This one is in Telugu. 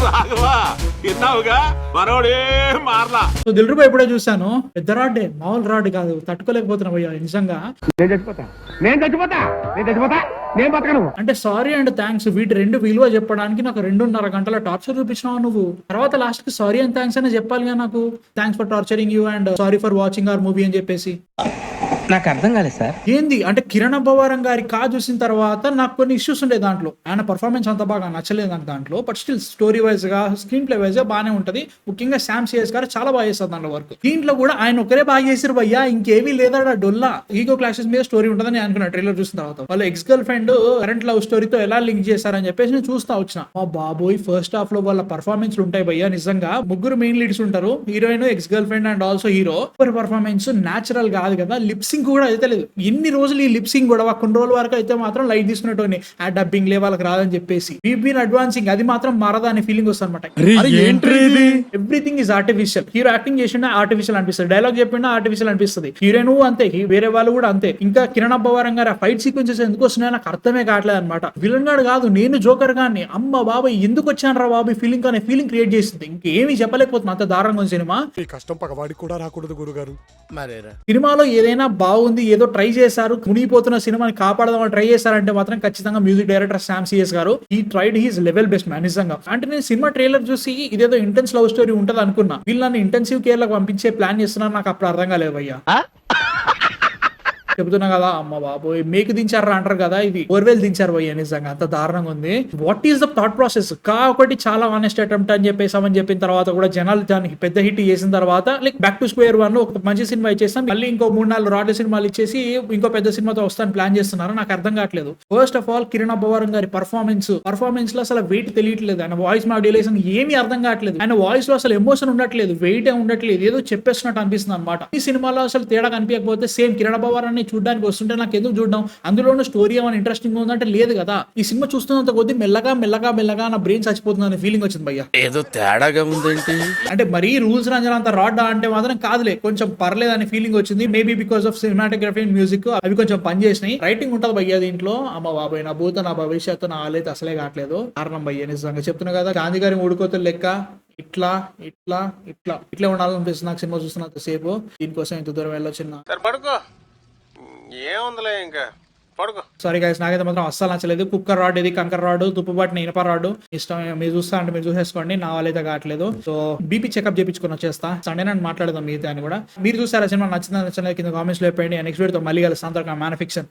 రాఘవా విన్నావుగా మనోడే మారలా. సో దిల్రుబా ఎప్పుడో చూసాను, పెద్ద రాడ్డే, మామూలు రాడ్ కాదు, తట్టుకోలేకపోతున్నా భయ్యా నిజంగా. నేను బతకను. అంటే సారీ అండ్ థ్యాంక్స్ వీటి రెండు విలువ చెప్పడానికి నాకు 2.5 గంటల టార్చర్ చూపించినావు నువ్వు. తర్వాత లాస్ట్ కి సారీ అండ్ థ్యాంక్స్ అనే చెప్పాలిగా నాకు. Thanks for torturing you and sorry for watching our movie అని చెప్పేసి. నాకు అర్థం కాలేదు సార్. ఏంది అంటే కిరణ్ అబ్బవరం గారి చూసిన తర్వాత నాకు కొన్ని ఇష్యూస్ ఉండే దాంట్లో. ఆయన పర్ఫార్మెన్స్ అంత బాగా నచ్చలేదు నాకు దాంట్లో. బట్ స్టిల్ స్టోరీ వైజ్ గా, స్క్రీన్ ప్లే వైజ్ గా బాగానే ఉంటది. ముఖ్యంగా శామ్ సిఎస్ గారు చాలా బాగా చేస్తారు దాంట్లో వర్క్. దీంట్లో కూడా ఆయన ఒకరే బాగా చేసారు భయ్యా, ఇంకేమీ లేదా డొల్లా. ఈగో క్లాషెస్ మీద స్టోరీ ఉంటుందని అనుకున్నా ట్రైలర్ చూసిన తర్వాత. వాళ్ళు ex girlfriend current love స్టోరీతో ఎలా లింక్ చేశారని చెప్పేసి నేను చూస్తా వచ్చిన. మా బాబోయ్ ఫస్ట్ హాఫ్ లో వాళ్ళ పర్ఫార్మెన్స్ ఉంటాయి భయ్యా నిజంగా. ముగ్గురు మెయిన్ లీడ్స్ ఉంటారు, heroine, ex girl friend and also hero. Performance natural కాదు కదా, లిప్సింగ్ కూడా అయితే లేదు. ఎన్ని రోజులు ఈ లిప్సింగ్ కూడా కొన్ని రోజుల వరకు అయితే మాత్రం లైట్ తీసుకున్నట్టు ఆ డబ్బింగ్ లే వాళ్ళకి రాదని చెప్పేసి బీబీన్ అడ్వాన్సింగ్ అది మాత్రం మారదా అనే ఫీలింగ్ వస్తుంది అనమాట. Everything is artificial. Hero acting చేసిన ఆర్టిఫిషియల్ అనిపిస్తుంది, డైలాగ్ చెప్పినా ఆర్టిఫిషియల్ అనిపిస్తుంది. హీరోయిన్ అంతే, వేరే వాళ్ళు కూడా అంతే. ఇంకా కిరణ్ అబ్బవరం గారు ఆ ఫైట్ సీక్వెన్సెస్ ఎందుకు వస్తున్నాయో నాకు అర్థమే కావట్లేదు అనమాట. విలన్ గాడు కాదు, నేను జోకర్ గాని. అమ్మ బాబాయ్ ఎందుకు వచ్చాను రా బాబు ఫీలింగ్ అనే ఫీలింగ్ క్రియేట్ చేస్తుంది. ఇంకేమీ చెప్పలేకపోతున్నా, అంత దారుణంగా సినిమా. కష్టం పగవాడికి కూడా రాకూడదు గురుగారు. సినిమాలో ఏదైనా బాగుంది, ఏదో ట్రై చేశారు, మునిగిపోతున్న సినిమాని కాపాడదామని ట్రై చేశారంటే మాత్రం ఖచ్చితంగా మ్యూజిక్ డైరెక్టర్ శామ్ సిఎస్ గారు ఈ tried he's level best man నిజంగా. అంటే నేను సినిమా ట్రైలర్ చూసి ఇదేదో ఇంటెన్స్ లవ్ స్టోరీ ఉంటది అనుకున్నా. వీళ్ళని ఇంటెన్సివ్ కేర్ లకు పంపించే ప్లాన్ చేస్తున్నారు, నాకు అప్పుడు అర్థం కాలేదు భయ్యా. చెప్తున్నా కదా, అమ్మ బాబోయ్ మేకు దించారా అంటారు కదా, ఇది ఓర్వేల్ దించారు భయ్య నిజంగా. అంత దారుణంగా ఉంది. What is the thought process? ఒకటి చాలా ఆనెస్ట్ అటెంప్ట్ అని చెప్పేసామని చెప్పిన తర్వాత కూడా జనాలు దానికి పెద్ద హిట్ చేసిన తర్వాత like back to square one ఒక మంచి సినిమా ఇచ్చేస్తాం, మళ్ళీ ఇంకో 3-4 రాడ్ల సినిమాలు ఇచ్చేసి ఇంకో పెద్ద సినిమాతో వస్తాను ప్లాన్ చేస్తున్నారు. నాకు అర్థం కావట్లేదు. First of all Kiran Abbavaram గారి పర్ఫార్మెన్స్ లో అసలు వెయిట్ తెలియట్లేదు. ఆయన వాయిస్ మాడ్యులేషన్ ఏమీ అర్థం కావట్లేదు. ఆయన వాయిస్ లో అసలు ఎమోషన్ ఉండట్లేదు, వెయిట్ ఉండట్లేదు, ఏదో చెప్పేస్తున్నట్టు అనిపిస్తుంది అనమాట. ఈ సినిమాలో అసలు తేడా కనిపించకపోతే సేమ్ కిరణ్ అబ్బవరాన్ని చూడడానికి వస్తుంటే నాకు ఎందుకు చూడడం, అందులోనూ స్టోరీ ఏమైనా ఇంట్రెస్టింగ్ ఉందంటే లేదు కదా. ఈ సినిమా చూస్తున్నంత కొద్ది మెల్లగా నా బ్రెయిన్ చచ్చిపోతుంది అనే ఫీలింగ్ వచ్చింది భయ్య. ఏదో తేడాగా ఉందేంటి అంటే మరీ రూల్స్ రంజన్ అంత రాడ్డా అంటే మాత్రం కాదులే, కొంచెం పర్లేదు అనే ఫీలింగ్ వచ్చింది. Maybe because of cinematography and music అవి కొంచెం పనిచేసినాయి. రైటింగ్ ఉంటుంది భయ్య దీంట్లో. అమ్మ బాబాయ్ నా భూత నా భవిష్యత్తు నా ఆలైతే అసలే కావట్లేదు. కారణం భయ్య నిజంగా చెప్తున్నా కదా, గాంధీ గారి 3 కోతులు లెక్క ఇట్లా ఇట్లా ఇట్లా ఇట్లా ఉండాలనిపిస్తుంది నాకు సినిమా చూస్తున్నంత సేపు. దీనికోసం ఇంత దూరం వెళ్ళొచ్చిన. ఏముందిలే ఇంకా పడుకో. సారీ గైస్, నాకైతే మాత్రం అస్సలు నచ్చలేదు. కుక్కర్ రాడ్ ఇది, కంకర్ రాడ్, తుప్పుబాటిన ఇనప రాడ్ ఇష్టం. మీరు చూస్తా అంటే మీరు చూసేసుకోండి, నా వాళ్ళైతే కావట్లేదు. సో బీపీ చెకప్ చేయించుకుని వచ్చేస్తా. సండే నన్ను మాట్లాడదాం మిగతా అని కూడా. మీరు చూసారా సినిమా నచ్చిందా నచ్చలేదు కింద కామెంట్స్ లో చెప్పండి. నెక్స్ట్ వీడియోతో మళ్ళీ కలుస్తాను. Man fiction.